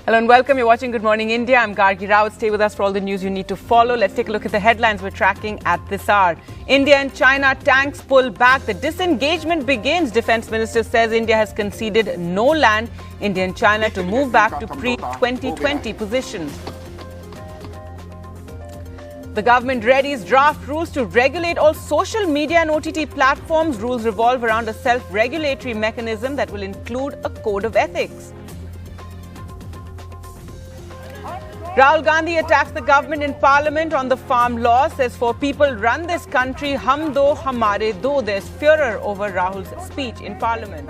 Hello and welcome. You're watching Good Morning India. I'm Rahul. Stay with us for all the news you need to follow. Let's take a look at the headlines we're tracking at this hour. India and China tanks pull back. The disengagement begins. Defence Minister says India has conceded no land. India and China to move back to pre-2020 positions. The government readies draft rules to regulate all social media and OTT platforms. Rules revolve around a self-regulatory mechanism that will include a code of ethics. Rahul Gandhi attacks the government in parliament on the farm law, says for people run this country, hum do, hamare do. There's furor over Rahul's speech in parliament.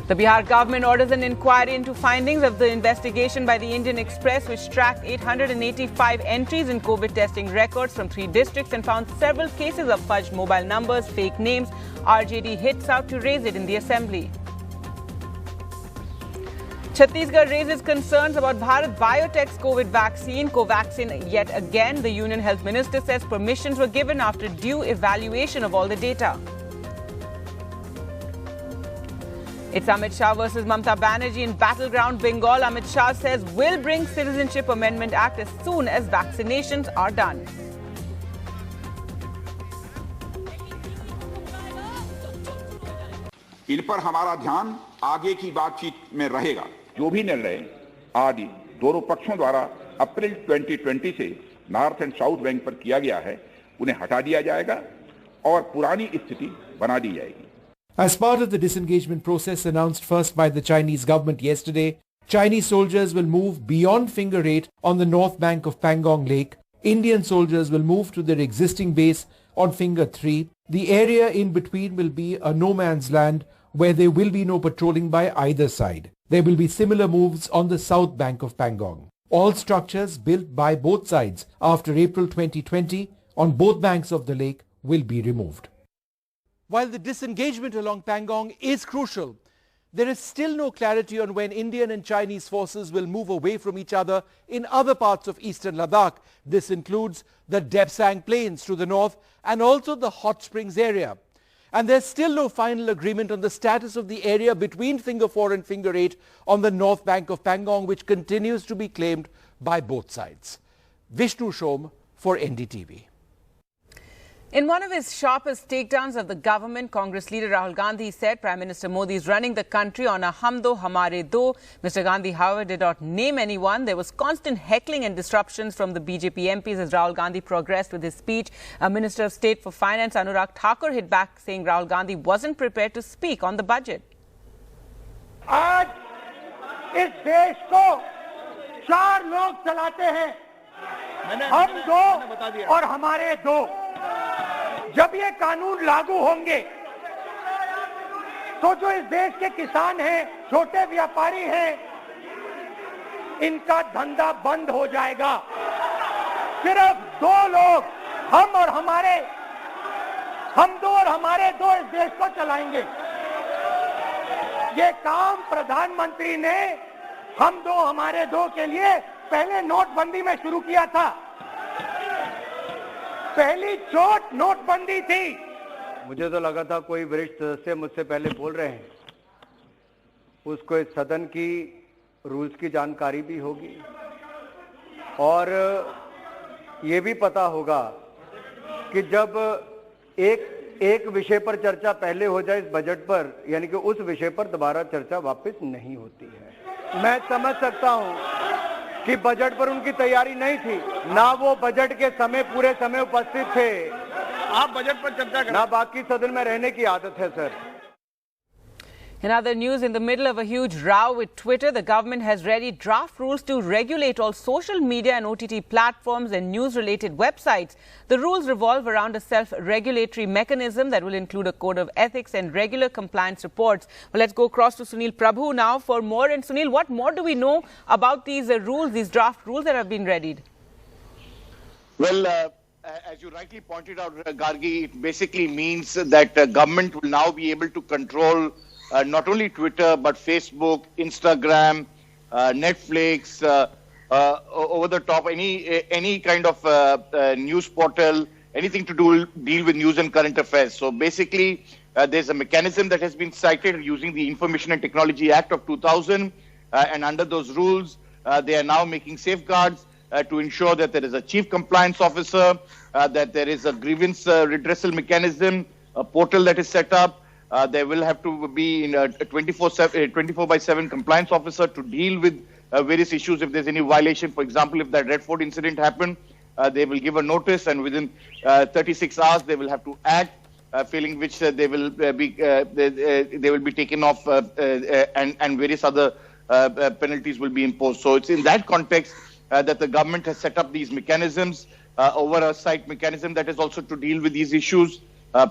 The Bihar government orders an inquiry into findings of the investigation by the Indian Express, which tracked 885 entries in COVID testing records from 3 districts and found several cases of fudged mobile numbers, fake names. RJD hits out to raise it in the assembly. Chhattisgarh raises concerns about Bharat Biotech's COVID vaccine, Covaxin yet again. The Union Health Minister says permissions were given after due evaluation of all the data. It's Amit Shah versus Mamata Banerjee in battleground Bengal. Amit Shah says will bring Citizenship Amendment Act as soon as vaccinations are done. इन पर हमारा ध्यान आगे की बातचीत में रहेगा। जो भी निर्णय आज दोनों पक्षों द्वारा अप्रैल 2020 से नॉर्थ एंड साउथ बैंक पर किया गया है, उन्हें हटा दिया जाएगा और पुरानी स्थिति बना दी जाएगी। As part of the disengagement process announced first by the Chinese government yesterday, Chinese soldiers will move beyond Finger 8 on the north bank of Pangong Lake. Indian soldiers will move to their existing base on Finger 3. The area in between will be a no man's land where there will be no patrolling by either side. There will be similar moves on the south bank of Pangong. All structures built by both sides after April 2020 on both banks of the lake will be removed. While the disengagement along Pangong is crucial, there is still no clarity on when Indian and Chinese forces will move away from each other in other parts of eastern Ladakh. This includes the Depsang Plains to the north and also the Hot Springs area. And there's still no final agreement on the status of the area between Finger 4 and Finger 8 on the north bank of Pangong, which continues to be claimed by both sides. Vishnu Shom for NDTV. In one of his sharpest takedowns of the government, Congress leader Rahul Gandhi said Prime Minister Modi is running the country on a hum do hamare do. Mr. Gandhi, however, did not name anyone. There was constant heckling and disruptions from the BJP MPs as Rahul Gandhi progressed with his speech. Minister of State for Finance Anurag Thakur hit back, saying Rahul Gandhi wasn't prepared to speak on the budget. आज इस देश को 4 लोग चलाते हैं, हम 2 और हमारे 2। जब ये कानून लागू होंगे तो जो इस देश के किसान हैं, छोटे व्यापारी हैं, इनका धंधा बंद हो जाएगा। सिर्फ 2 लोग, हम 2 और हमारे 2 इस देश को चलाएंगे। ये काम प्रधानमंत्री ने हम 2 हमारे 2 के लिए पहले नोटबंदी में शुरू किया था। पहली चोट नोटबंदी थी। मुझे तो लगा था कोई वरिष्ठ सदस्य मुझसे पहले बोल रहे हैं, उसको इस सदन की रूल्स की जानकारी भी होगी और ये भी पता होगा कि जब एक विषय पर चर्चा पहले हो जाए इस बजट पर, यानी कि उस विषय पर दोबारा चर्चा वापस नहीं होती है। मैं समझ सकता हूं कि बजट पर उनकी तैयारी नहीं थी, ना वो बजट के समय पूरे समय उपस्थित थे। आप बजट पर चर्चा करें, ना बाकी सदन में रहने की आदत है sir. In other news, in the middle of a huge row with Twitter, the government has readied draft rules to regulate all social media and OTT platforms and news-related websites. The rules revolve around a self-regulatory mechanism that will include a code of ethics and regular compliance reports. Well, let's go across to Sunil Prabhu now for more. And Sunil, what more do we know about these rules, these draft rules that have been readied? Well, as you rightly pointed out, Gargi, it basically means that government will now be able to control not only Twitter, but Facebook, Instagram, Netflix, over the top, any kind of news portal, anything to deal with news and current affairs. So basically, there's a mechanism that has been cited using the Information and Technology Act of 2000, and under those rules, they are now making safeguards to ensure that there is a chief compliance officer, that there is a grievance redressal mechanism, a portal that is set up. There will have to be a 24/7 compliance officer to deal with various issues if there's any violation. For example, if that Red Fort incident happened, they will give a notice, and within 36 hours they will have to act. Failing which they will be taken off, and various other penalties will be imposed. So it's in that context that the government has set up these mechanisms, oversight mechanism that is also to deal with these issues,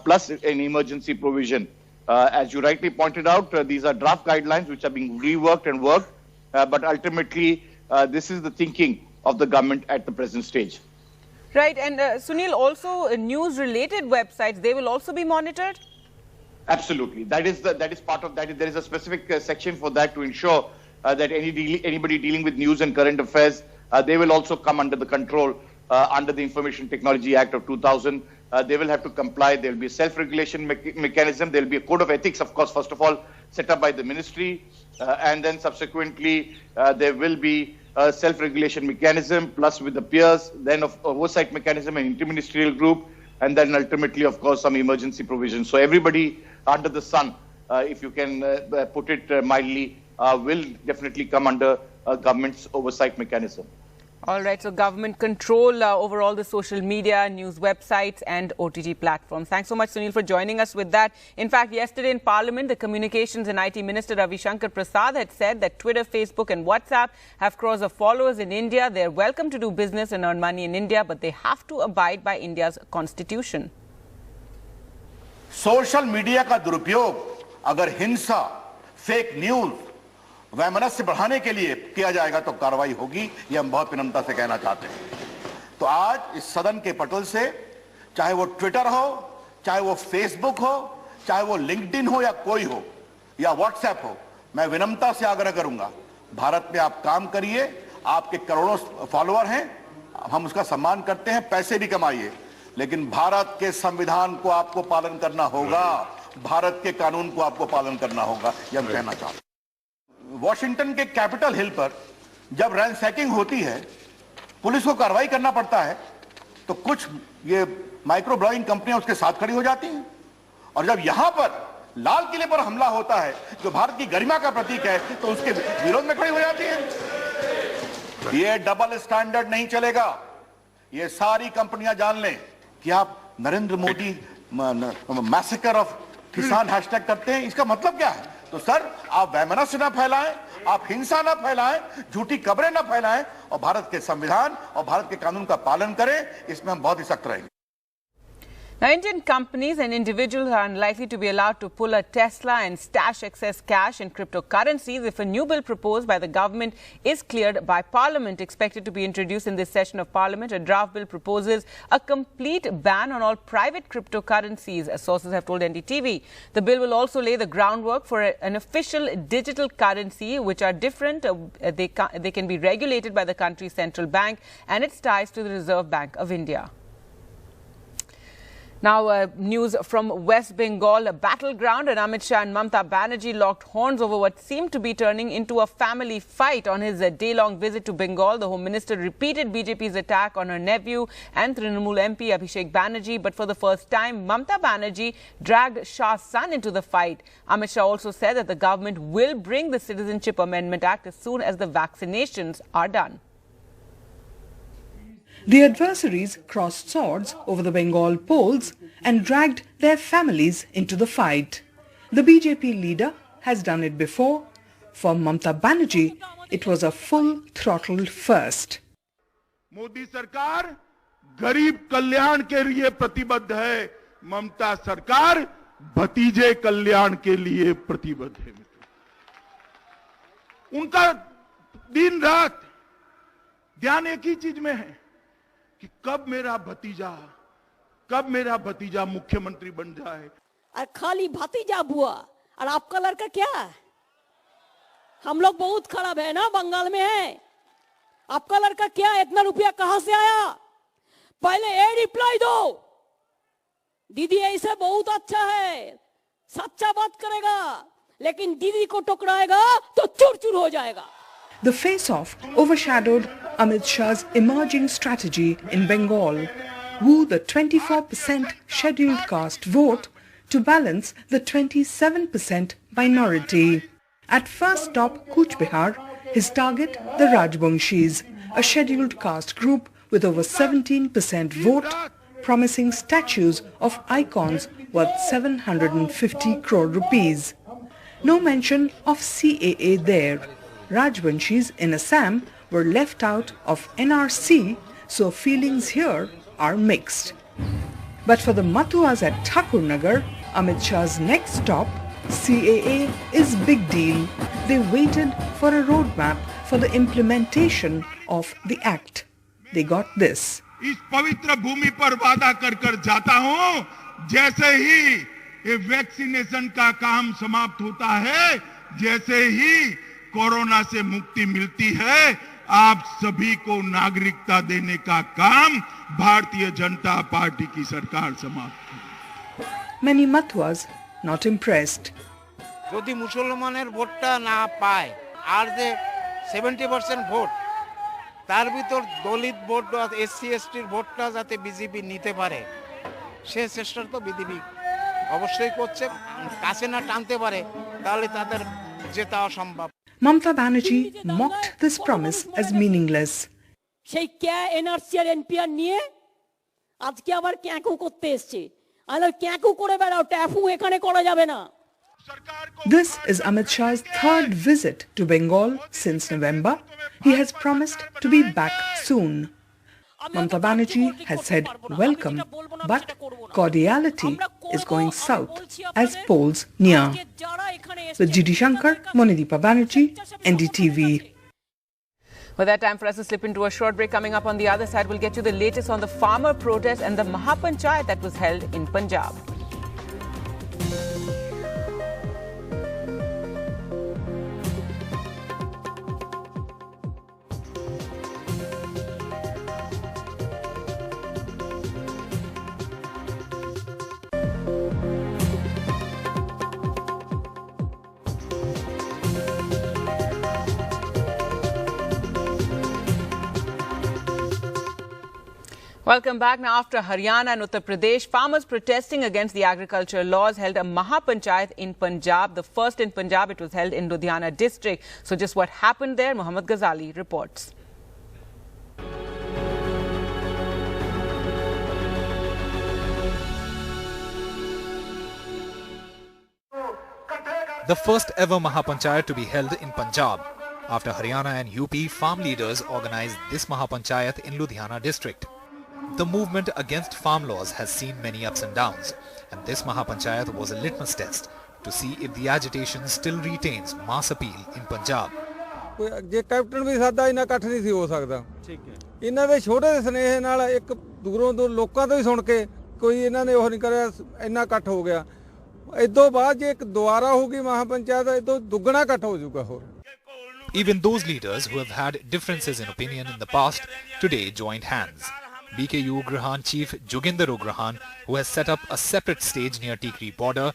plus an emergency provision. As you rightly pointed out, these are draft guidelines which are being reworked and worked, but ultimately this is the thinking of the government at the present stage. Right, and Sunil, also news-related websites, they will also be monitored? Absolutely, that is part of that. There is a specific section for that to ensure that anybody dealing with news and current affairs, they will also come under the control under the Information Technology Act of 2000. They will have to comply. There will be a self-regulation mechanism. There will be a code of ethics, of course, first of all, set up by the ministry, and then subsequently there will be a self-regulation mechanism, plus with the peers, then of oversight mechanism and interministerial group, and then ultimately, of course, some emergency provisions. So everybody under the sun, if you can put it mildly, will definitely come under a government's oversight mechanism. All right, so government control over all the social media, news websites and OTT platforms. Thanks so much, Sunil, for joining us with that. In fact, yesterday in Parliament, the Communications and IT Minister Ravi Shankar Prasad had said that Twitter, Facebook and WhatsApp have crores of followers in India. They're welcome to do business and earn money in India, but they have to abide by India's constitution. Social media का दुरुपयोग अगर हिंसा, fake news, वैमनस्य बढ़ाने के लिए किया जाएगा तो कार्रवाई होगी, ये हम बहुत विनम्रता से कहना चाहते हैं। तो आज इस सदन के पटल से, चाहे वो ट्विटर हो, चाहे वो फेसबुक हो, चाहे वो लिंक्डइन हो या कोई हो, या व्हाट्सएप हो, मैं विनम्रता से आग्रह करूंगा, भारत में आप काम करिए, आपके करोड़ों फॉलोअर हैं, हम उसका सम्मान करते हैं, पैसे भी कमाइए, लेकिन भारत के संविधान को आपको पालन करना होगा, भारत के कानून को आपको पालन करना होगा, यह हम कहना चाहते हैं। वॉशिंगटन के कैपिटल हिल पर जब रैंसैकिंग होती है, पुलिस को कार्रवाई करना पड़ता है, तो कुछ ये माइक्रो ब्लॉगिंग कंपनियां उसके साथ खड़ी हो जाती हैं, और जब यहां पर लाल किले पर हमला होता है, जो भारत की गरिमा का प्रतीक है, तो उसके विरोध में खड़ी हो जाती है। ये डबल स्टैंडर्ड नहीं चलेगा। ये सारी कंपनियां जान लें कि आप नरेंद्र मोदी मैसेकर ऑफ किसान हैशटैग करते हैं, इसका मतलब क्या है? तो सर, आप वैमनस्य न फैलाएं, आप हिंसा न फैलाएं, झूठी खबरें न फैलाएं, और भारत के संविधान और भारत के कानून का पालन करें, इसमें हम बहुत ही सख्त रहेंगे। Now, Indian companies and individuals are unlikely to be allowed to pull a Tesla and stash excess cash in cryptocurrencies if a new bill proposed by the government is cleared by Parliament. Expected to be introduced in this session of Parliament, a draft bill proposes a complete ban on all private cryptocurrencies, as sources have told NDTV. The bill will also lay the groundwork for an official digital currency, which are different. They can be regulated by the country's central bank and its ties to the Reserve Bank of India. Now, news from West Bengal, a battleground, and Amit Shah and Mamata Banerjee locked horns over what seemed to be turning into a family fight. On his day-long visit to Bengal, the Home Minister repeated BJP's attack on her nephew and Trinamool MP Abhishek Banerjee. But for the first time, Mamata Banerjee dragged Shah's son into the fight. Amit Shah also said that the government will bring the Citizenship Amendment Act as soon as the vaccinations are done. The adversaries crossed swords over the Bengal polls and dragged their families into the fight. The BJP leader has done it before. For Mamata Banerjee, it was a full throttle first. Modi सरकार गरीब कल्याण के लिए प्रतिबद्ध है, ममता सरकार भतीजे कल्याण के लिए प्रतिबद्ध है। उनका दिन रात ध्यान एक ही चीज में है कि कब मेरा भतीजा मुख्यमंत्री बन जाए। और खाली भतीजा बुआ, और आपका लड़का क्या है? हम लोग बहुत खराब है ना, बंगाल में है। आपका लड़का क्या है? इतना रुपया कहां से आया? पहले ए रिप्लाई दो, दीदी ऐसे बहुत अच्छा है, सच्चा बात करेगा, लेकिन दीदी को टकराएगा तो चूर चूर हो जाएगा. The face-off overshadowed Amit Shah's emerging strategy in Bengal, woo the 24% scheduled caste vote to balance the 27% minority. At first stop Cooch his target the Rajbanshis, a scheduled caste group with over 17% vote, promising statues of icons worth 750 crore rupees. No mention of CAA there. Rajbanshis in Assam were left out of NRC, so feelings here are mixed. But for the Matuas at Thakurnagar, Amit Shah's next stop, CAA is big deal. They waited for a roadmap for the implementation of the act. They got this. इस पवित्र भूमि पर वादा कर कर जाता हूं, जैसे ही ये वैक्सीनेशन का काम समाप्त होता है, जैसे ही कोरोना से मुक्ति मिलती है, आप सभी को नागरिकता देने का काम भारतीय जनता पार्टी की सरकार समाप्त करेगी. Many Matuas not impressed. যদি মুসলমানের ভোটটা না পায় আর যে 70% ভোট তার ভিতর দলিত ভোট এসসি এসটির ভোটটা যাতে বিজেপি নিতে পারে সে চেষ্টা তো বিজেপি অবশ্যই করছে কাছে না টানতে পারে তাহলে তাদের জেতা অসম্ভব. Mamata Banerjee mocked this promise as meaningless. সেই কে এনআরসি আর এনপিআর নিয়ে আজকে আবার ক্যাকু করতে এসেছে. আর ক্যাকু করে বেড়াও, ট্যাফু এখানে করা যাবে না. This is Amit Shah's third visit to Bengal since November. He has promised to be back soon. Mamata Banerjee has said welcome, but cordiality is going south as polls near. With GD Shankar, Monideepa Banerjee, NDTV. Well, that time for us to slip into a short break. Coming up on the other side, we'll get you the latest on the farmer protest and the Mahapanchayat that was held in Punjab. Welcome back. Now, after Haryana and Uttar Pradesh, farmers protesting against the agricultural laws held a Mahapanchayat in Punjab. The first in Punjab, it was held in Ludhiana district. So just what happened there, Mohammad Ghazali reports. The first ever Mahapanchayat to be held in Punjab. After Haryana and UP, farm leaders organized this Mahapanchayat in Ludhiana district. The movement against farm laws has seen many ups and downs, and this Mahapanchayat was a litmus test to see if the agitation still retains mass appeal in Punjab. ਜੇ captain ਵੀ ਸਾਡਾ ਇੰਨਾ ਇਕੱਠ ਨਹੀਂ ਸੀ ਹੋ ਸਕਦਾ. ਠੀਕ ਹੈ. ਇਹਨਾਂ ਦੇ ਛੋਟੇ ਜਿਹੇ ਸਨੇਹ ਨਾਲ ਇੱਕ ਦੂਰੋਂ ਤੋਂ ਲੋਕਾਂ ਤੋਂ ਹੀ ਸੁਣ ਕੇ ਕੋਈ ਇਹਨਾਂ ਨੇ ਉਹ ਨਹੀਂ ਕਰਿਆ, ਇੰਨਾ ਇਕੱਠ ਹੋ ਗਿਆ. ਇਦੋਂ ਬਾਅਦ ਜੇ ਇੱਕ ਦੁਬਾਰਾ ਹੋਊਗੀ ਮਹਾਪੰਚਾਇਤ ਇਦੋਂ ਦੁੱਗਣਾ ਇਕੱਠ ਹੋ ਜਾਊਗਾ ਹੋਰ. Even those leaders who have had differences in opinion in the past today joined hands. BKU Ugrahan chief Joginder Ugrahan, who has set up a separate stage near Tikri border,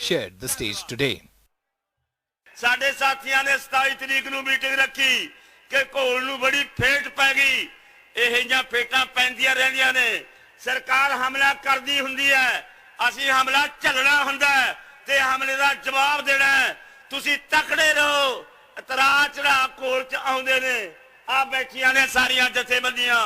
shared the stage today. ਸਾਡੇ ਸਾਥੀਆਂ ਨੇ 27 ਤਰੀਕ ਨੂੰ meeting ਰੱਖੀ ਕਿ ਘੋਲ ਨੂੰ ਬੜੀ ਫੇਟ ਪੈ ਗਈ. ਇਹ ਜਿਹੀਆਂ ਫੇਟਾਂ ਪੈਂਦੀਆਂ ਰਹਿੰਦੀਆਂ ਨੇ. ਸਰਕਾਰ ਹਮਲਾ ਕਰਦੀ ਹੁੰਦੀ ਹੈ, ਅਸੀਂ ਹਮਲਾ ਝੱਲਣਾ ਹੁੰਦਾ ਹੈ ਤੇ ਹਮਲੇ ਦਾ ਜਵਾਬ ਦੇਣਾ ਹੈ. ਤੁਸੀਂ ਤਕੜੇ ਰਹੋ. ਇਤਰਾਜ਼ ਚੜਾ ਘੋਲ ਚ ਆਉਂਦੇ ਨੇ. ਆ ਬੈਠੀਆਂ ਨੇ ਸਾਰੀਆਂ ਜਥੇਬੰਦੀਆਂ,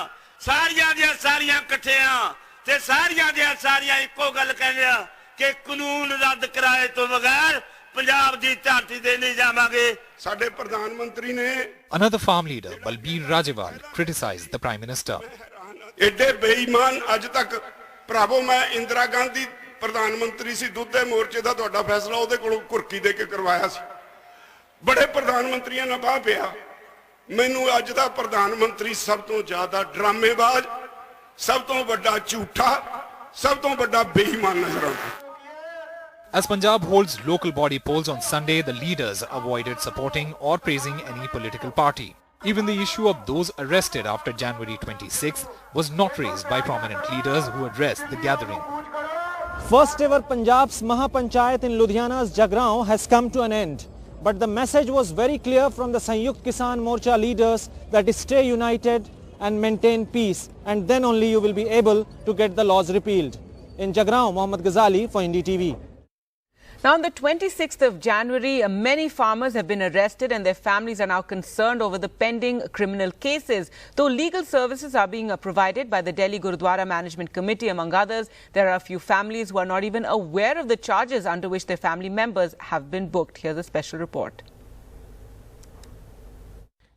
ਸਾਰੀਆਂ ਦੀਆਂ ਸਾਰੀਆਂ ਇਕੱਠੀਆਂ ਤੇ ਸਾਰੀਆਂ ਦੀਆਂ ਸਾਰੀਆਂ ਇੱਕੋ ਗੱਲ ਕਹਿੰਦੇ ਆ ਕਿ ਕਾਨੂੰਨ ਰੱਦ ਕਰਾਏ ਤੋਂ ਬਗੈਰ ਪੰਜਾਬ ਦੀ ਧਰਤੀ ਤੇ ਨਹੀਂ ਜਾਵਾਂਗੇ. ਸਾਡੇ ਪ੍ਰਧਾਨ ਮੰਤਰੀ ਨੇ Another farm leader, Balbir Rajewal, criticized the Prime Minister. ਐਡੇ ਬੇਈਮਾਨ ਅੱਜ ਤੱਕ ਭਰਾਵੋ, ਮੈਂ ਇੰਦਰਾ ਗਾਂਧੀ ਪ੍ਰਧਾਨ ਮੰਤਰੀ ਸੀ, ਦੁੱਧ ਦੇ ਮੋਰਚੇ ਦਾ ਤੁਹਾਡਾ ਫੈਸਲਾ ਉਹਦੇ ਕੋਲੋਂ ਕੁਰਕੀ ਦੇ ਕੇ ਕਰਵਾਇਆ ਸੀ. ਬੜੇ ਪ੍ਰਧਾਨ ਮੰਤਰੀਆਂ ਨਾਲ ਬਾਹ ਪਿਆ. ਮੈਨੂੰ ਅੱਜ ਦਾ ਪ੍ਰਧਾਨ ਮੰਤਰੀ ਸਭ ਤੋਂ ਜ਼ਿਆਦਾ ਡਰਾਮੇਬਾਜ਼, ਸਭ ਤੋਂ ਵੱਡਾ ਝੂਠਾ, ਸਭ ਤੋਂ ਵੱਡਾ ਬੇਈਮਾਨ ਨਜ਼ਰ ਆਉਂਦਾ. As Punjab holds local body polls on Sunday, the leaders avoided supporting or praising any political party. Even the issue of those arrested after January 26th was not raised by prominent leaders who addressed the gathering. First ever Punjab's Mahapanchayat in Ludhiana's Jagrao has come to an end. But the message was very clear from the Sanyukt Kisan Morcha leaders that stay united and maintain peace, and then only you will be able to get the laws repealed. In Jagrao, Mohammad Ghazali for NDTV. Now, on the 26th of January, many farmers have been arrested and their families are now concerned over the pending criminal cases. Though legal services are being provided by the Delhi Gurudwara Management Committee, among others, there are a few families who are not even aware of the charges under which their family members have been booked. Here's a special report.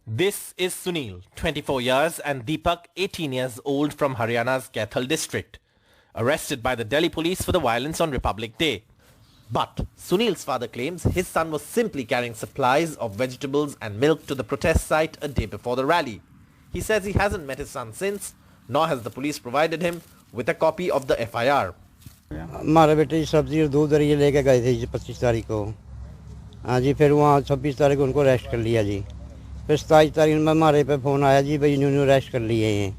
This is Sunil, 24 years, and Deepak, 18 years old, from Haryana's Kaithal district, arrested by the Delhi police for the violence on Republic Day. But Sunil's father claims his son was simply carrying supplies of vegetables and milk to the protest site a day before the rally. He says he hasn't met his son since, nor has the police provided him with a copy of the FIR. हमारे बेटे सब्जी और दूध ये लेके गए थे 25 तारीख को। हाँ जी, फिर वहाँ 26 तारीख को उनको अरेस्ट कर लिया जी। फिर 27 तारीख में हमारे पे फ़ोन आया जी, भाई इन्होंने अरेस्ट कर लिए हैं।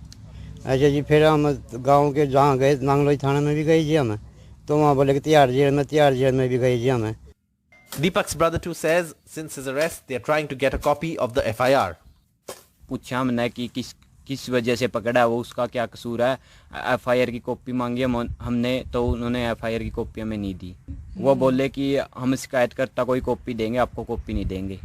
अच्छा जी, फिर हम गांव के जहाँ गए नांगलोई थाने में भी गए जी हम, तो वहाँ बोले कि तिहाड़ जेल में भी गए जी हमें। Deepak's brother too says since his arrest they are trying to get a copy of the FIR. पूछा हमने कि किस वजह से पकड़ा, वो उसका क्या कसूर है। FIR की कॉपी मांगी हमने, तो उन्होंने FIR की कॉपी हमें नहीं दी। वो बोले कि हम शिकायत करता कोई कॉपी देंगे, आपको कॉपी नहीं देंगे।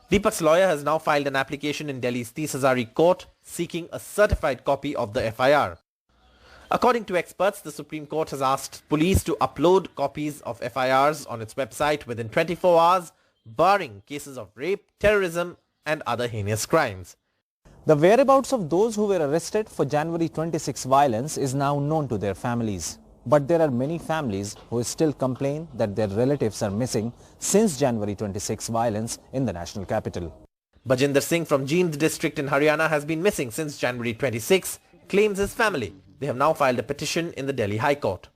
Deepak's lawyer has now filed an application in Delhi's 30 Hazari court seeking a certified copy of the FIR. According to experts, the Supreme Court has asked police to upload copies of FIRs on its website within 24 hours, barring cases of rape, terrorism and other heinous crimes. The whereabouts of those who were arrested for January 26 violence is now known to their families. But there are many families who still complain that their relatives are missing since January 26 violence in the national capital. Bajinder Singh from Jind district in Haryana has been missing since January 26, claims his family. They have now filed a petition in the Delhi High Court.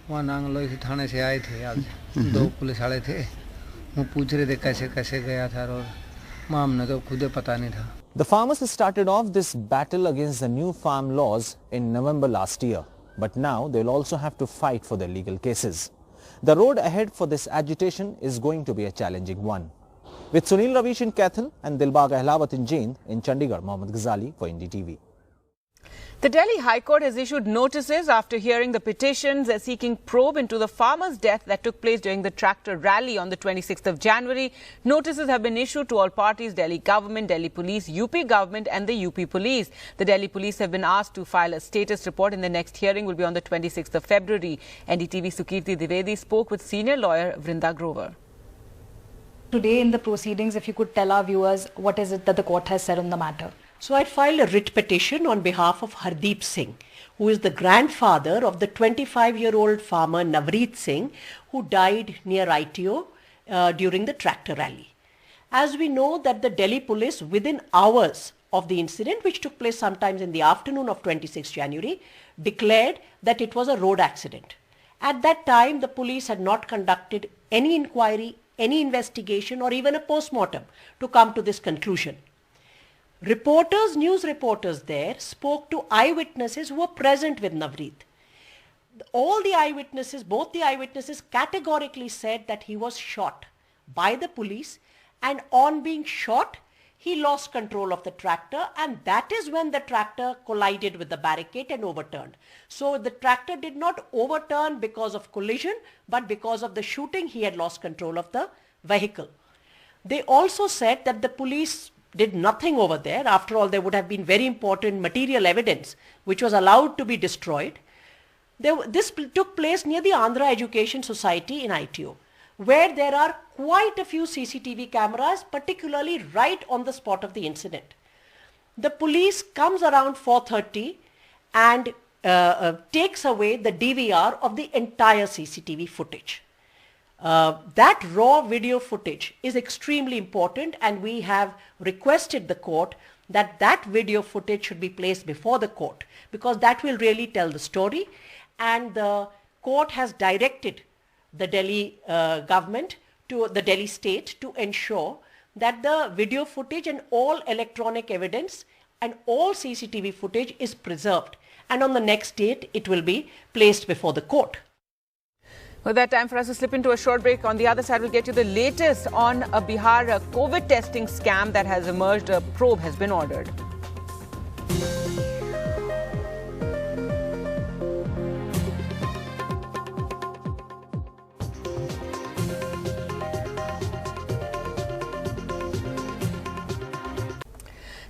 वहाँ नांगलोई थाने से आए थे आज, 2 police वाले थे, वो पूछ रहे थे कैसे गया था, और माम ने तो खुद पता नहीं था। The farmers started off this battle against the new farm laws in November last year, but now they will also have to fight for their legal cases. The road ahead for this agitation is going to be a challenging one. With Sunil Ravish in Kaithal and Dilbag Ahlawat in Jind, in Chandigarh, Mohammad Ghazali for NDTV. The Delhi High Court has issued notices after hearing the petitions seeking probe into the farmer's death that took place during the tractor rally on the 26th of January. Notices have been issued to all parties: Delhi government, Delhi police, UP government and the UP police. The Delhi police have been asked to file a status report, and the next hearing will be on the 26th of February. NDTV Sukirti Dwivedi spoke with senior lawyer Vrinda Grover. Today in the proceedings, if you could tell our viewers what is it that the court has said on the matter. So I filed a writ petition on behalf of Hardeep Singh, who is the grandfather of the 25-year-old farmer Navreet Singh, who died near ITO during the tractor rally. As we know that the Delhi police, within hours of the incident, which took place sometimes in the afternoon of 26 January, declared that it was a road accident. At that time, the police had not conducted any inquiry, any investigation or even a post-mortem to come to this conclusion. News reporters there spoke to eyewitnesses who were present with Navreet. All the eyewitnesses, both the eyewitnesses categorically said that he was shot by the police, and on being shot, he lost control of the tractor, and that is when the tractor collided with the barricade and overturned. So the tractor did not overturn because of collision, but because of the shooting, he had lost control of the vehicle. They also said that the police did nothing over there. After all, there would have been very important material evidence which was allowed to be destroyed. This took place near the Andhra Education Society in ITO, where there are quite a few CCTV cameras, particularly right on the spot of the incident. The police comes around 4:30 and takes away the DVR of the entire CCTV footage. That raw video footage is extremely important, and we have requested the court that that video footage should be placed before the court, because that will really tell the story, and the court has directed the Delhi government, to the Delhi state, to ensure that the video footage and all electronic evidence and all CCTV footage is preserved, and on the next date it will be placed before the court. Well, that time for us to slip into a short break. On the other side, we'll get you the latest on a Bihar COVID testing scam that has emerged. A probe has been ordered.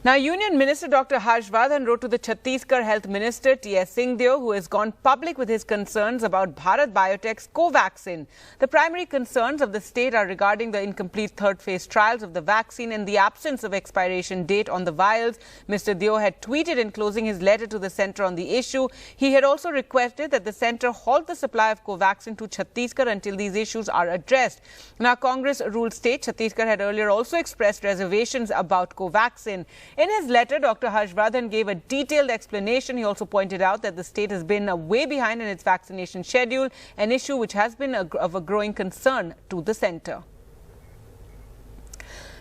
Now, Union Minister Dr. Harshvardhan wrote to the Chhattisgarh Health Minister T.S. Singhdeo, who has gone public with his concerns about Bharat Biotech's Covaxin. The primary concerns of the state are regarding the incomplete third phase trials of the vaccine and the absence of expiration date on the vials. Mr. Deo had tweeted enclosing his letter to the centre on the issue. He had also requested that the centre halt the supply of Covaxin to Chhattisgarh until these issues are addressed. Now, Congress-ruled state Chhattisgarh had earlier also expressed reservations about Covaxin. In his letter, Dr. Harshvardhan gave a detailed explanation. He also pointed out that the state has been way behind in its vaccination schedule, an issue which has been of a growing concern to the centre.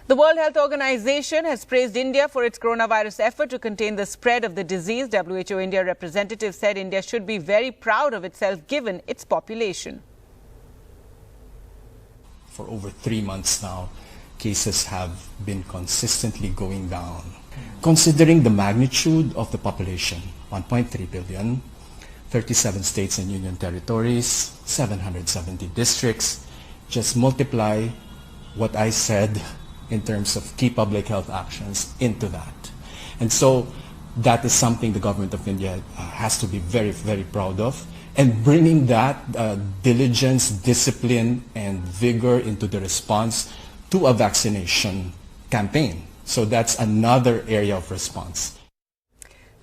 The World Health Organization has praised India for its coronavirus effort to contain the spread of the disease. WHO India representative said India should be very proud of itself given its population. For over 3 months now, cases have been consistently going down. Considering the magnitude of the population, 1.3 billion, 37 states and union territories, 770 districts, just multiply what I said in terms of key public health actions into that. And so that is something the government of India has to be very, very proud of. And bringing that diligence, discipline, and vigor into the response to a vaccination campaign. So that's another area of response.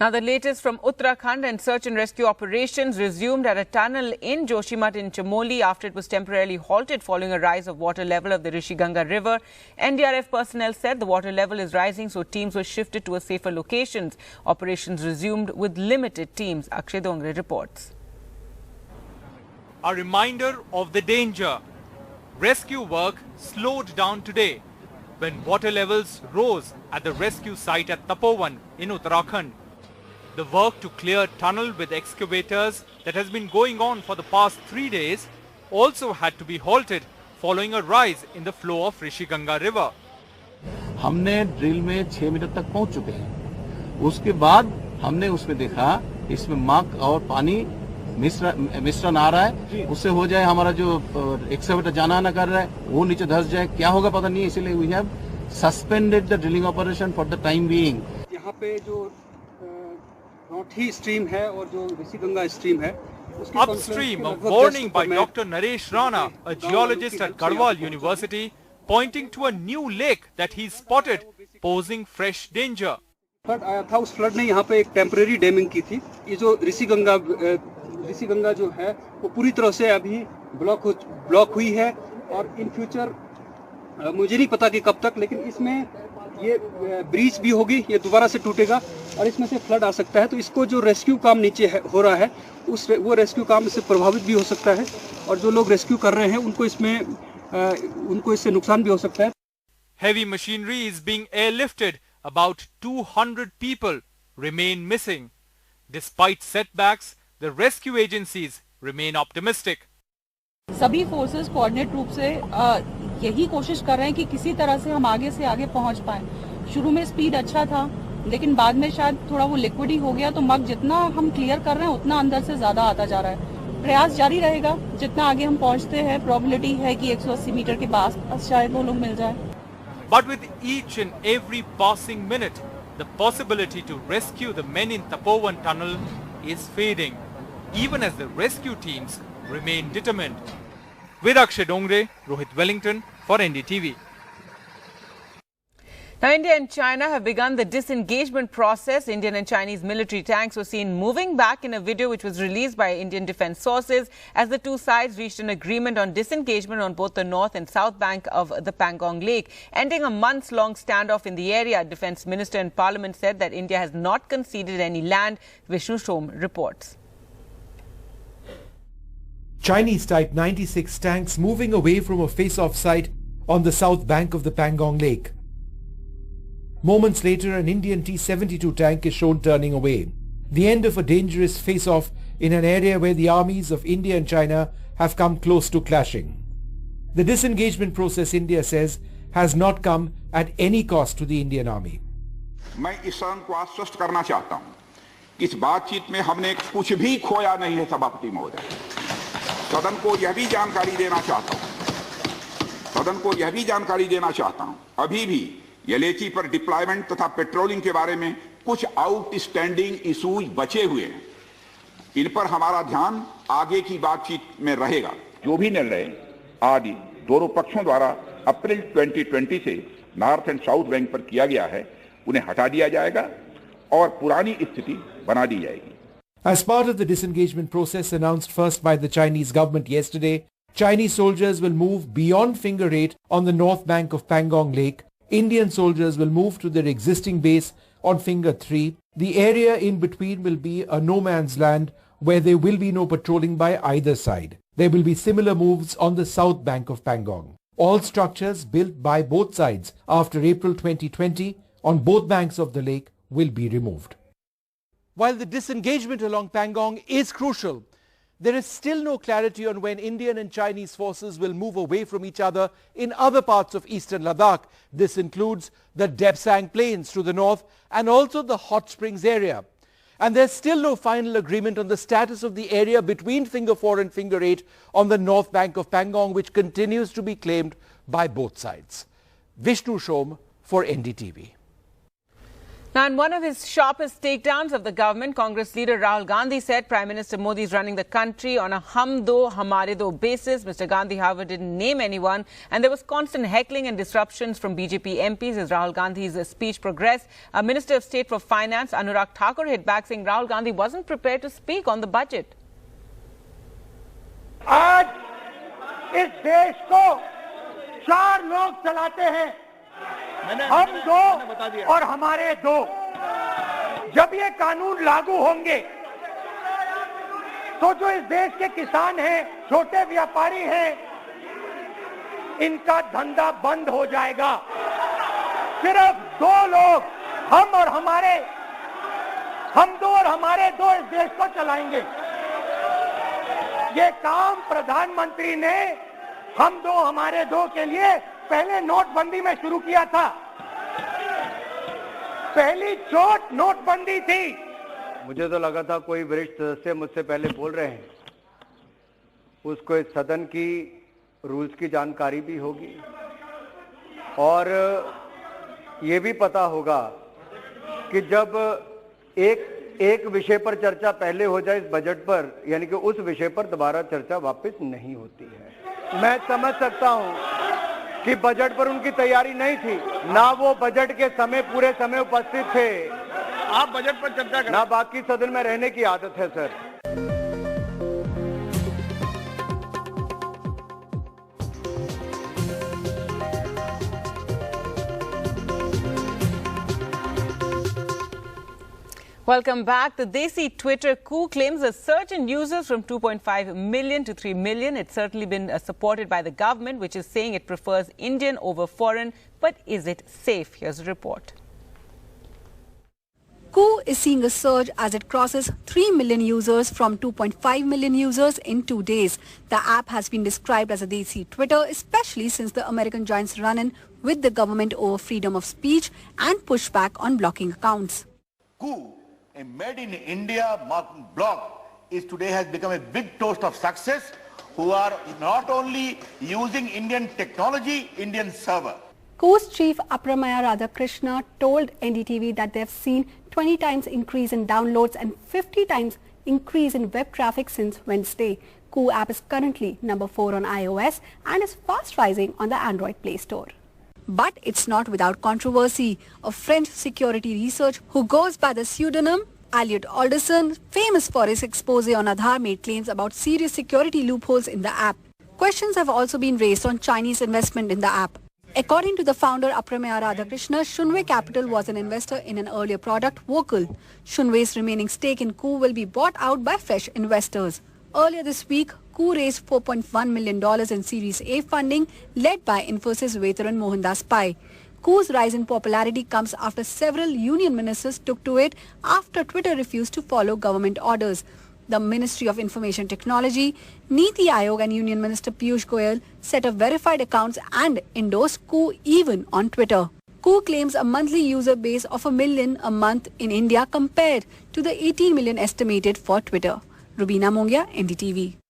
Now, the latest from Uttarakhand, and search and rescue operations resumed at a tunnel in Joshimath in Chamoli after it was temporarily halted following a rise of water level of the Rishi Ganga river. NDRF personnel said the water level is rising, so teams were shifted to a safer locations. Operations resumed with limited teams. Akshay Dongre reports. A reminder of the danger. Rescue work slowed down today when water levels rose at the rescue site at Tapovan in Uttarakhand. The work to clear tunnel with excavators that has been going on for the past 3 days also had to be halted following a rise in the flow of Rishi Ganga river. हमने drill में 6 metre तक पहुंच चुके हैं। उसके बाद हमने उसमें देखा इसमें मक और पानी मिश्रण आ रहा है, उससे हो जाए हमारा जो एक्सकेवेटर जाना आना कर रहा है वो नीचे धंस जाए, क्या होगा पता नहीं, इसीलिए we have suspended the drilling operation for the time being. यहाँ पे जो नॉर्थी स्ट्रीम है और जो ऋषि गंगा स्ट्रीम है, Upstream, a warning by Dr. Naresh Rana, a geologist at Garhwal University, pointing to a new lake that he spotted posing fresh danger. Flood आया था, उस फ्लड ने यहाँ पे एक टेम्परेरी डैमिंग की थी। ये जो ऋषि गंगा जो है वो पूरी तरह से अभी ब्लॉक हुई है और इन फ्यूचर मुझे नहीं पता कि कब तक, लेकिन इसमें ये ब्रीच भी होगी, ये दोबारा से टूटेगा और इसमें से फ्लड आ सकता है। तो इसको जो रेस्क्यू काम नीचे हो रहा है वो रेस्क्यू काम इससे प्रभावित भी हो सकता है और जो लोग रेस्क्यू कर रहे हैं उनको इससे नुकसान भी हो सकता है। Heavy machinery is being airlifted. About 200 people remain missing. Despite setbacks, the rescue agencies remain optimistic. सभी फोर्सेस कोऑर्डिनेट रूप से यही कोशिश कर रहे हैं कि किसी तरह से हम आगे से आगे पहुंच पाएं। शुरू में स्पीड अच्छा था, लेकिन बाद में शायद थोड़ा वो लिक्विड ही हो गया, तो मग जितना हम क्लियर कर रहे हैं उतना अंदर से ज्यादा आता जा रहा है। प्रयास जारी रहेगा, जितना आगे हम पहुंचते हैं प्रोबेबिलिटी है कि 180 मीटर के पास शायद वो लोग मिल जाए। But with each and every passing minute, the possibility to rescue the men in Tapovan tunnel is fading, even as the rescue teams remain determined. With Akshay Dongre, Rohit Wellington for NDTV. Now, India and China have begun the disengagement process. Indian and Chinese military tanks were seen moving back in a video which was released by Indian defense sources as the two sides reached an agreement on disengagement on both the north and south bank of the Pangong Lake, ending a months-long standoff in the area. Defense Minister in Parliament said that India has not conceded any land. Vishnu Shom reports. Chinese Type 96 tanks moving away from a face-off site on the south bank of the Pangong Lake. Moments later, an Indian T-72 tank is shown turning away. The end of a dangerous face-off in an area where the armies of India and China have come close to clashing. The disengagement process, India says, has not come at any cost to the Indian army. मैं इस सदन को आश्वस्त करना चाहता हूं कि इस बातचीत में हमने कुछ भी खोया नहीं है सभापति महोदय। सदन को यह भी जानकारी देना चाहता हूं अभी भी यलेची पर डिप्लॉयमेंट तथा पेट्रोलिंग के बारे में कुछ आउटस्टैंडिंग इश्यूज बचे हुए हैं। इन पर हमारा ध्यान आगे की बातचीत में रहेगा। जो भी निर्णय आज दोनों पक्षों द्वारा अप्रैल 2020 से नॉर्थ एंड साउथ बैंक पर किया गया है उन्हें हटा दिया जाएगा और पुरानी स्थिति बना दी जाएगी। As part of the disengagement process announced first by the Chinese government yesterday, Chinese soldiers will move beyond Finger 8 on the north bank of Pangong Lake. Indian soldiers will move to their existing base on Finger 3. The area in between will be a no man's land where there will be no patrolling by either side. There will be similar moves on the south bank of Pangong. All structures built by both sides after April 2020 on both banks of the lake will be removed. While the disengagement along Pangong is crucial, there is still no clarity on when Indian and Chinese forces will move away from each other in other parts of eastern Ladakh. This includes the Depsang Plains to the north and also the Hot Springs area. And there's still no final agreement on the status of the area between Finger 4 and Finger 8 on the north bank of Pangong, which continues to be claimed by both sides. Vishnu Shom for NDTV. Now, in one of his sharpest takedowns of the government, Congress leader Rahul Gandhi said Prime Minister Modi is running the country on a hum do, hamare do basis. Mr. Gandhi, however, didn't name anyone, and there was constant heckling and disruptions from BJP MPs as Rahul Gandhi's speech progressed. Minister of State for Finance, Anurag Thakur, hit back saying Rahul Gandhi wasn't prepared to speak on the budget. आज इस देश को चार लोग चलाते हैं, हम दो और हमारे दो। जब ये कानून लागू होंगे तो जो इस देश के किसान हैं, छोटे व्यापारी हैं, इनका धंधा बंद हो जाएगा। सिर्फ दो लोग, हम दो और हमारे दो इस देश को चलाएंगे। ये काम प्रधानमंत्री ने हम दो हमारे दो के लिए पहले नोटबंदी में शुरू किया था। पहली चोट नोटबंदी थी। मुझे तो लगा था कोई वरिष्ठ सदस्य मुझसे पहले बोल रहे हैं, उसको इस सदन की रूल्स की जानकारी भी होगी और ये भी पता होगा कि जब एक विषय पर चर्चा पहले हो जाए इस बजट पर, यानी कि उस विषय पर दोबारा चर्चा वापस नहीं होती है। मैं समझ सकता हूं कि बजट पर उनकी तैयारी नहीं थी, ना वो बजट के समय पूरे समय उपस्थित थे। आप बजट पर चर्चा करें, ना बाकी सदन में रहने की आदत है sir. Welcome back. The Desi Twitter coup claims a surge in users from 2.5 million to 3 million. It's certainly been supported by the government, which is saying it prefers Indian over foreign. But is it safe? Here's a report. Coup is seeing a surge as it crosses 3 million users from 2.5 million users in 2 days. The app has been described as a Desi Twitter, especially since the American giant's run-in with the government over freedom of speech and pushback on blocking accounts. Coup, a made in India blog, has become a big toast of success, who are not only using Indian technology, Indian server. Coup's chief Apramaya Radhakrishna told NDTV that they have seen 20 times increase in downloads and 50 times increase in web traffic since Wednesday. Coup app is currently number 4 on iOS and is fast rising on the Android Play Store. But it's not without controversy. A French security researcher who goes by the pseudonym Elliot Alderson, famous for his expose on Aadhaar, made claims about serious security loopholes in the app. Questions have also been raised on Chinese investment in the app. According to the founder Apramaya Radhakrishna, Shunway Capital was an investor in an earlier product, Vocal. Shunway's remaining stake in Coup will be bought out by fresh investors. Earlier this week, Coup raised $4.1 million in Series A funding led by Infosys veteran Mohandas Pai. Coup's rise in popularity comes after several union ministers took to it after Twitter refused to follow government orders. The Ministry of Information Technology, Niti Aayog and Union Minister Piyush Goyal set up verified accounts and endorsed Coup even on Twitter. Coup claims a monthly user base of 1 million a month in India compared to the 18 million estimated for Twitter. Rubina Mongia, NDTV.